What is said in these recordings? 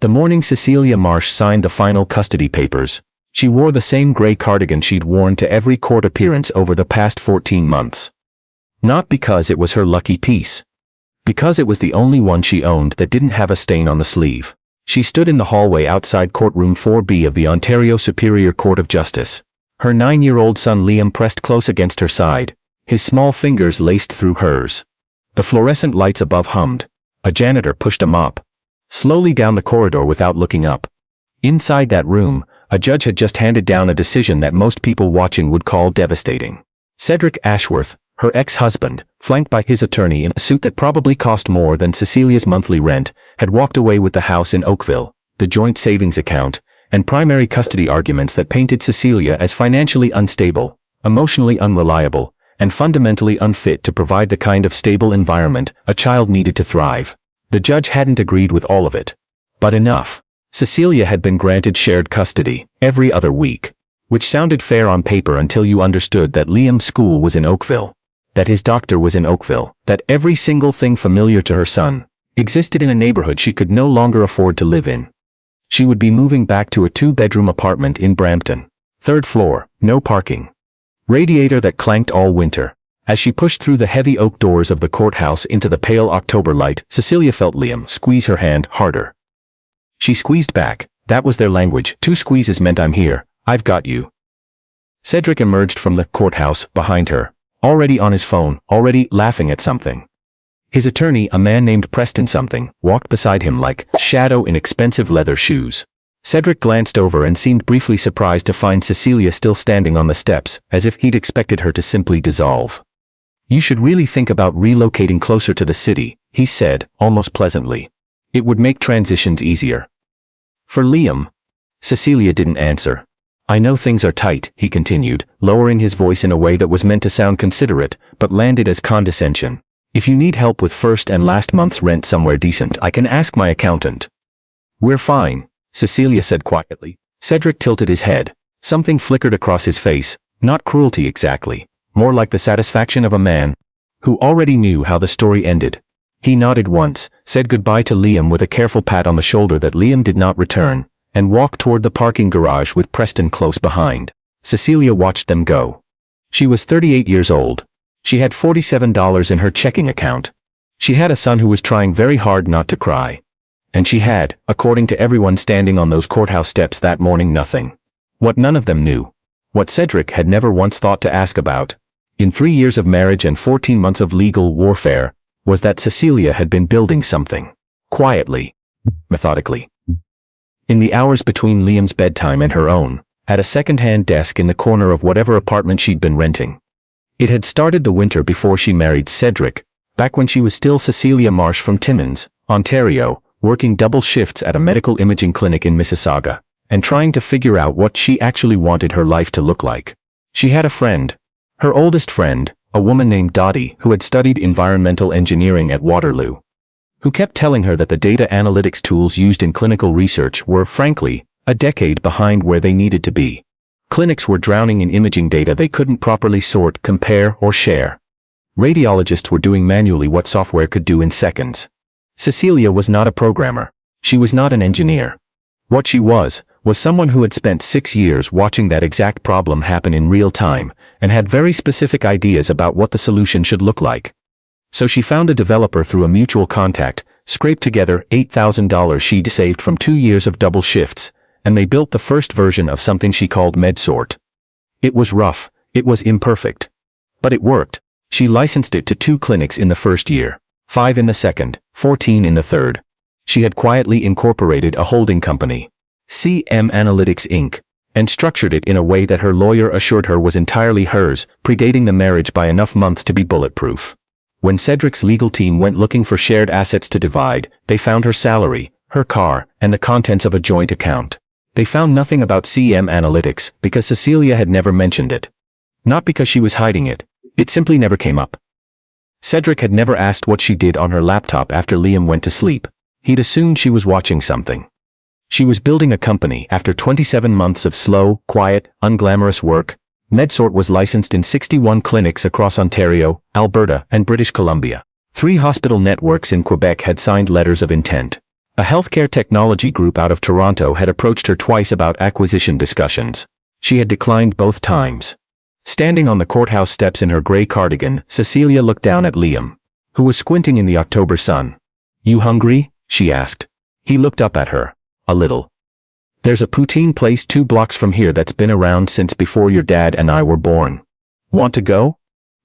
The morning Cecelia Marsh signed the final custody papers, she wore the same gray cardigan she'd worn to every court appearance over the past 14 months. Not because it was her lucky piece. Because it was the only one she owned that didn't have a stain on the sleeve. She stood in the hallway outside courtroom 4B of the Ontario Superior Court of Justice. Her 9-year-old son Liam pressed close against her side, his small fingers laced through hers. The fluorescent lights above hummed. A janitor pushed a mop slowly down the corridor without looking up. Inside that room, a judge had just handed down a decision that most people watching would call devastating. Cedric Ashworth, her ex-husband, flanked by his attorney in a suit that probably cost more than Cecilia's monthly rent, had walked away with the house in Oakville, the joint savings account, and primary custody arguments that painted Cecelia as financially unstable, emotionally unreliable, and fundamentally unfit to provide the kind of stable environment a child needed to thrive. The judge hadn't agreed with all of it. But enough. Cecelia had been granted shared custody every other week, which sounded fair on paper until you understood that Liam's school was in Oakville, that his doctor was in Oakville, that every single thing familiar to her son existed in a neighborhood she could no longer afford to live in. She would be moving back to a 2-bedroom apartment in Brampton. 3rd floor, no parking. Radiator that clanked all winter. As she pushed through the heavy oak doors of the courthouse into the pale October light, Cecelia felt Liam squeeze her hand harder. She squeezed back. That was their language. 2 squeezes meant I'm here, I've got you. Cedric emerged from the courthouse behind her, already on his phone, already laughing at something. His attorney, a man named Preston something, walked beside him like a shadow in expensive leather shoes. Cedric glanced over and seemed briefly surprised to find Cecelia still standing on the steps, as if he'd expected her to simply dissolve. You should really think about relocating closer to the city, he said, almost pleasantly. It would make transitions easier. For Liam. Cecelia didn't answer. I know things are tight, he continued, lowering his voice in a way that was meant to sound considerate, but landed as condescension. If you need help with first and last month's rent somewhere decent, I can ask my accountant. We're fine, Cecelia said quietly. Cedric tilted his head. Something flickered across his face, not cruelty exactly, more like the satisfaction of a man who already knew how the story ended. He nodded once, said goodbye to Liam with a careful pat on the shoulder that Liam did not return, and walked toward the parking garage with Preston close behind. Cecelia watched them go. She was 38 years old. She had $47 in her checking account. She had a son who was trying very hard not to cry. And she had, according to everyone standing on those courthouse steps that morning, nothing. What none of them knew. What Cedric had never once thought to ask about. In 3 years of marriage and 14 months of legal warfare, was that Cecelia had been building something. Quietly. Methodically. In the hours between Liam's bedtime and her own, at a second-hand desk in the corner of whatever apartment she'd been renting. It had started the winter before she married Cedric, back when she was still Cecelia Marsh from Timmins, Ontario, working double shifts at a medical imaging clinic in Mississauga, and trying to figure out what she actually wanted her life to look like. She had a friend. Her oldest friend, a woman named Dottie, who had studied environmental engineering at Waterloo, who kept telling her that the data analytics tools used in clinical research were, frankly, a decade behind where they needed to be. Clinics were drowning in imaging data they couldn't properly sort, compare, or share. Radiologists were doing manually what software could do in seconds. Cecelia was not a programmer. She was not an engineer. What she was someone who had spent 6 years watching that exact problem happen in real time, and had very specific ideas about what the solution should look like. So she found a developer through a mutual contact, scraped together $8,000 she'd saved from 2 years of double shifts, and they built the first version of something she called MedSort. It was rough, it was imperfect. But it worked. She licensed it to 2 clinics in the first year, 5 in the second, 14 in the third. She had quietly incorporated a holding company, CM Analytics Inc., and structured it in a way that her lawyer assured her was entirely hers, predating the marriage by enough months to be bulletproof. When Cedric's legal team went looking for shared assets to divide, they found her salary, her car, and the contents of a joint account. They found nothing about CM Analytics because Cecelia had never mentioned it. Not because she was hiding it. It simply never came up. Cedric had never asked what she did on her laptop after Liam went to sleep. He'd assumed she was watching something. She was building a company. After 27 months of slow, quiet, unglamorous work, MedSort was licensed in 61 clinics across Ontario, Alberta, and British Columbia. 3 hospital networks in Quebec had signed letters of intent. A healthcare technology group out of Toronto had approached her twice about acquisition discussions. She had declined both times. Standing on the courthouse steps in her gray cardigan, Cecelia looked down at Liam, who was squinting in the October sun. "You hungry?" she asked. He looked up at her. "A little. There's a poutine place 2 blocks from here that's been around since before your dad and I were born. Want to go?"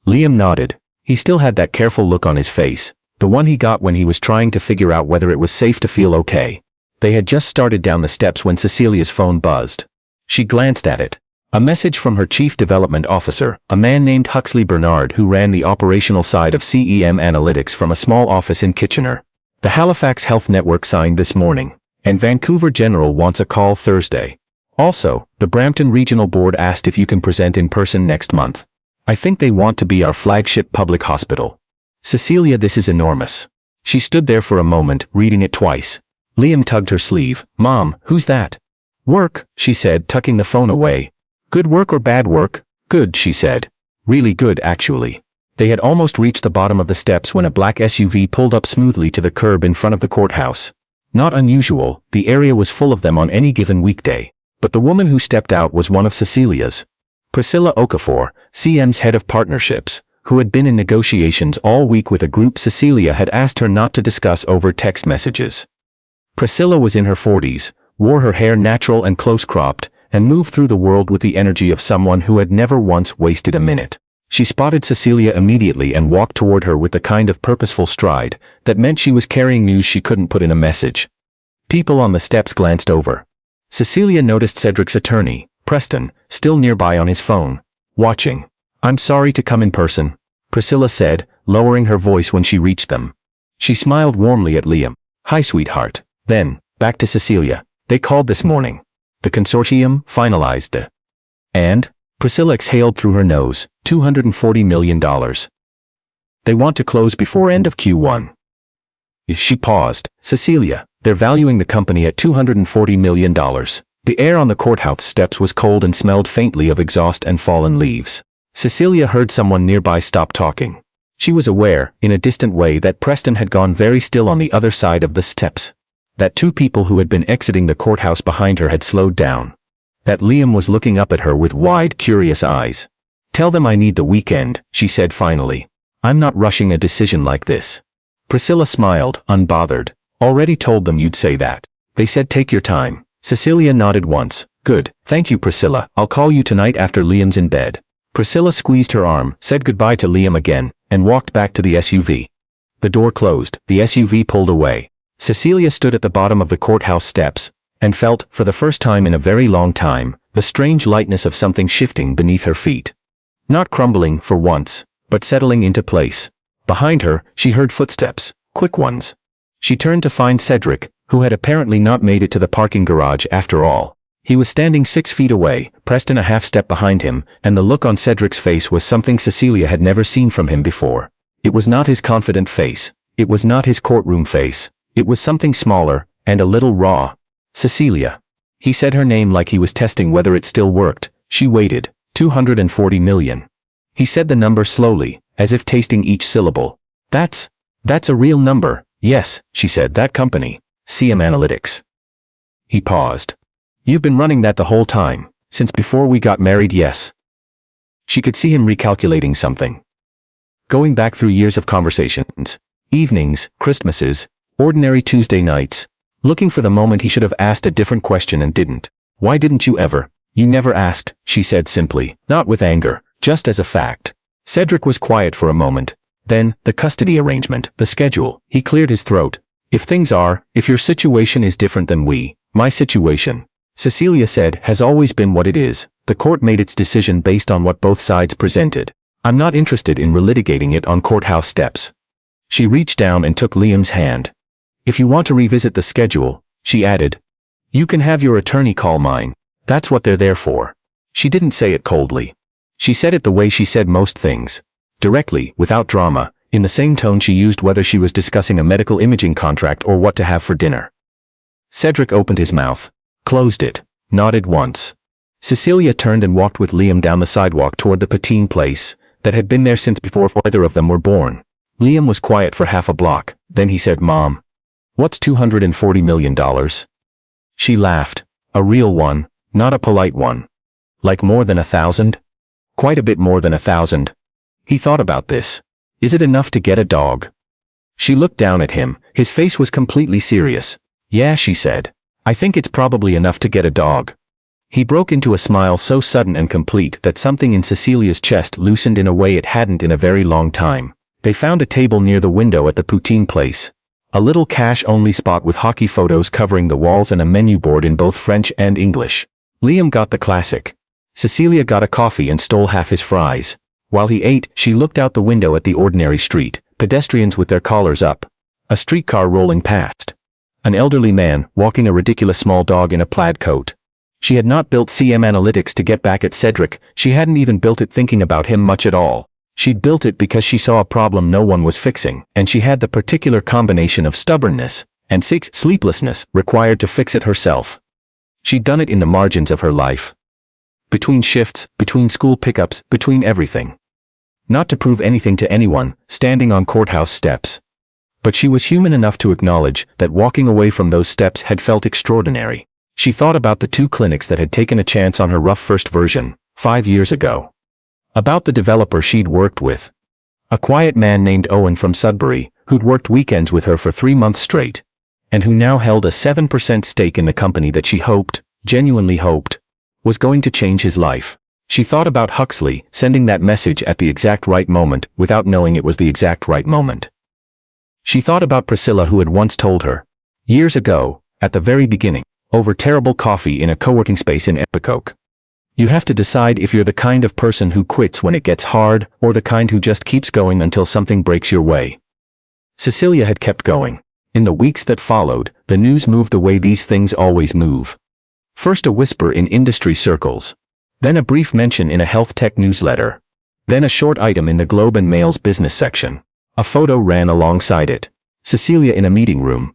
Liam nodded. He still had that careful look on his face, the one he got when he was trying to figure out whether it was safe to feel okay. They had just started down the steps when Cecilia's phone buzzed. She glanced at it. A message from her chief development officer, a man named Huxley Bernard who ran the operational side of CEM Analytics from a small office in Kitchener. "The Halifax Health Network signed this morning, and Vancouver General wants a call Thursday. Also, the Brampton Regional Board asked if you can present in person next month. I think they want to be our flagship public hospital." "Cecelia, this is enormous." She stood there for a moment, reading it twice. Liam tugged her sleeve. "Mom, who's that?" "Work," she said, tucking the phone away. "Good work or bad work?" "Good," she said. "Really good, actually." They had almost reached the bottom of the steps when a black SUV pulled up smoothly to the curb in front of the courthouse. Not unusual, the area was full of them on any given weekday. But the woman who stepped out was one of Cecilia's. Priscilla Okafor, CM's head of partnerships, who had been in negotiations all week with a group Cecelia had asked her not to discuss over text messages. Priscilla was in her 40s, wore her hair natural and close-cropped, and moved through the world with the energy of someone who had never once wasted a minute. She spotted Cecelia immediately and walked toward her with the kind of purposeful stride that meant she was carrying news she couldn't put in a message. People on the steps glanced over. Cecelia noticed Cedric's attorney, Preston, still nearby on his phone, watching. "I'm sorry to come in person," Priscilla said, lowering her voice when she reached them. She smiled warmly at Liam. "Hi, sweetheart." Then, back to Cecelia. "They called this morning. The consortium finalized the..." "And?" Priscilla exhaled through her nose. $240 million. "They want to close before end of Q1. She paused. "Cecelia, they're valuing the company at $240 million. The air on the courthouse steps was cold and smelled faintly of exhaust and fallen leaves. Cecelia heard someone nearby stop talking. She was aware, in a distant way, that Preston had gone very still on the other side of the steps. That 2 people who had been exiting the courthouse behind her had slowed down. That Liam was looking up at her with wide, curious eyes. "Tell them I need the weekend," she said finally. "I'm not rushing a decision like this." Priscilla smiled, unbothered. "Already told them you'd say that. They said take your time." Cecelia nodded once. "Good, thank you, Priscilla. I'll call you tonight after Liam's in bed." Priscilla squeezed her arm, said goodbye to Liam again, and walked back to the SUV. The door closed, the SUV pulled away. Cecelia stood at the bottom of the courthouse steps, and felt, for the first time in a very long time, the strange lightness of something shifting beneath her feet. Not crumbling, for once, but settling into place. Behind her, she heard footsteps, quick ones. She turned to find Cedric, who had apparently not made it to the parking garage after all. He was standing 6 feet away, Preston a half step behind him, and the look on Cedric's face was something Cecelia had never seen from him before. It was not his confident face. It was not his courtroom face. It was something smaller, and a little raw. "Cecelia." He said her name like he was testing whether it still worked. She waited. $240 million. He said the number slowly, as if tasting each syllable. That's a real number." "Yes," she said, "that company. CM Analytics." He paused. "You've been running that the whole time, since before we got married?" "Yes." She could see him recalculating something. Going back through years of conversations. Evenings, Christmases, ordinary Tuesday nights. Looking for the moment he should have asked a different question and didn't. "Why didn't you ever?" "You never asked," she said simply, not with anger, just as a fact. Cedric was quiet for a moment. Then, the custody arrangement, the schedule. He cleared his throat. If your situation is different than my situation, Cecelia said, has always been what it is. The court made its decision based on what both sides presented. I'm not interested in relitigating it on courthouse steps. She reached down and took Liam's hand. If you want to revisit the schedule, she added, you can have your attorney call mine. That's what they're there for. She didn't say it coldly. She said it the way she said most things. Directly, without drama, in the same tone she used whether she was discussing a medical imaging contract or what to have for dinner. Cedric opened his mouth, closed it, nodded once. Cecelia turned and walked with Liam down the sidewalk toward the poutine place that had been there since before either of them were born. Liam was quiet for half a block, then he said, Mom. What's $240 million? She laughed. A real one, not a polite one. Like more than 1,000? Quite a bit more than 1,000. He thought about this. Is it enough to get a dog? She looked down at him. His face was completely serious. Yeah, she said. I think it's probably enough to get a dog. He broke into a smile so sudden and complete that something in Cecilia's chest loosened in a way it hadn't in a very long time. They found a table near the window at the poutine place. A little cash-only spot with hockey photos covering the walls and a menu board in both French and English. Liam got the classic. Cecelia got a coffee and stole half his fries. While he ate, she looked out the window at the ordinary street, pedestrians with their collars up. A streetcar rolling past. An elderly man, walking a ridiculous small dog in a plaid coat. She had not built CM Analytics to get back at Cedric, she hadn't even built it thinking about him much at all. She'd built it because she saw a problem no one was fixing, and she had the particular combination of stubbornness and sleeplessness required to fix it herself. She'd done it in the margins of her life. Between shifts, between school pickups, between everything. Not to prove anything to anyone, standing on courthouse steps. But she was human enough to acknowledge that walking away from those steps had felt extraordinary. She thought about the 2 clinics that had taken a chance on her rough first version, 5 years ago. About the developer she'd worked with. A quiet man named Owen from Sudbury, who'd worked weekends with her for 3 months straight. And who now held a 7% stake in the company that she hoped, genuinely hoped, was going to change his life. She thought about Huxley sending that message at the exact right moment without knowing it was the exact right moment. She thought about Priscilla who had once told her, years ago, at the very beginning, over terrible coffee in a co-working space in Epicoke. You have to decide if you're the kind of person who quits when it gets hard or the kind who just keeps going until something breaks your way. Cecelia had kept going. In the weeks that followed, the news moved the way these things always move. First a whisper in industry circles. Then a brief mention in a health tech newsletter. Then a short item in the Globe and Mail's business section. A photo ran alongside it. Cecelia in a meeting room.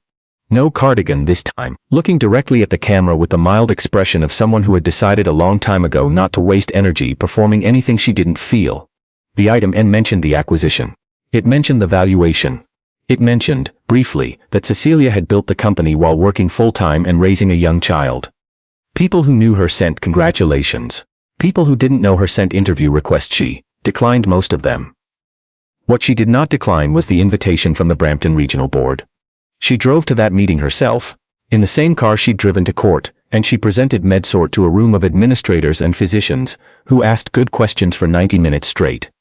No cardigan this time, looking directly at the camera with the mild expression of someone who had decided a long time ago not to waste energy performing anything she didn't feel. The item N mentioned the acquisition. It mentioned the valuation. It mentioned, briefly, that Cecelia had built the company while working full-time and raising a young child. People who knew her sent congratulations. People who didn't know her sent interview requests. She declined most of them. What she did not decline was the invitation from the Brampton Regional Board. She drove to that meeting herself, in the same car she'd driven to court, and she presented MedSort to a room of administrators and physicians, who asked good questions for 90 minutes straight.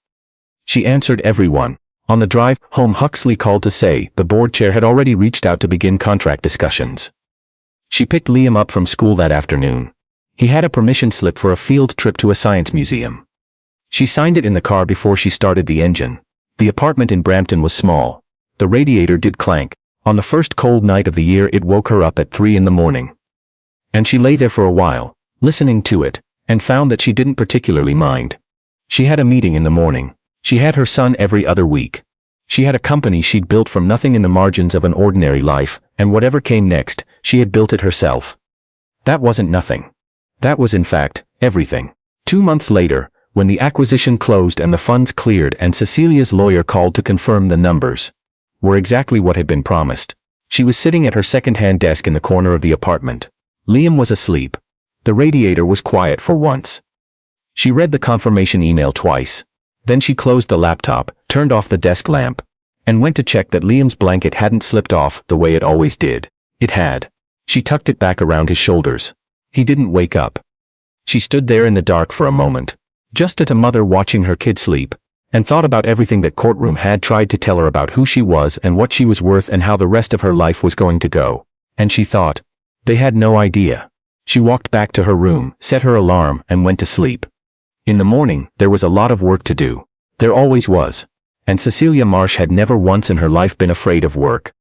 She answered every one. On the drive home, Huxley called to say the board chair had already reached out to begin contract discussions. She picked Liam up from school that afternoon. He had a permission slip for a field trip to a science museum. She signed it in the car before she started the engine. The apartment in Brampton was small. The radiator did clank. On the first cold night of the year it woke her up at 3 in the morning. And she lay there for a while, listening to it, and found that she didn't particularly mind. She had a meeting in the morning. She had her son every other week. She had a company she'd built from nothing in the margins of an ordinary life, and whatever came next, she had built it herself. That wasn't nothing. That was in fact, everything. 2 months later, when the acquisition closed and the funds cleared and Cecilia's lawyer called to confirm the numbers were exactly what had been promised. She was sitting at her second-hand desk in the corner of the apartment. Liam was asleep. The radiator was quiet for once. She read the confirmation email twice. Then she closed the laptop, turned off the desk lamp, and went to check that Liam's blanket hadn't slipped off the way it always did. It had. She tucked it back around his shoulders. He didn't wake up. She stood there in the dark for a moment, just as a mother watching her kid sleep, and thought about everything that courtroom had tried to tell her about who she was and what she was worth and how the rest of her life was going to go. And she thought, they had no idea. She walked back to her room, set her alarm, and went to sleep. In the morning, there was a lot of work to do. There always was. And Cecelia Marsh had never once in her life been afraid of work.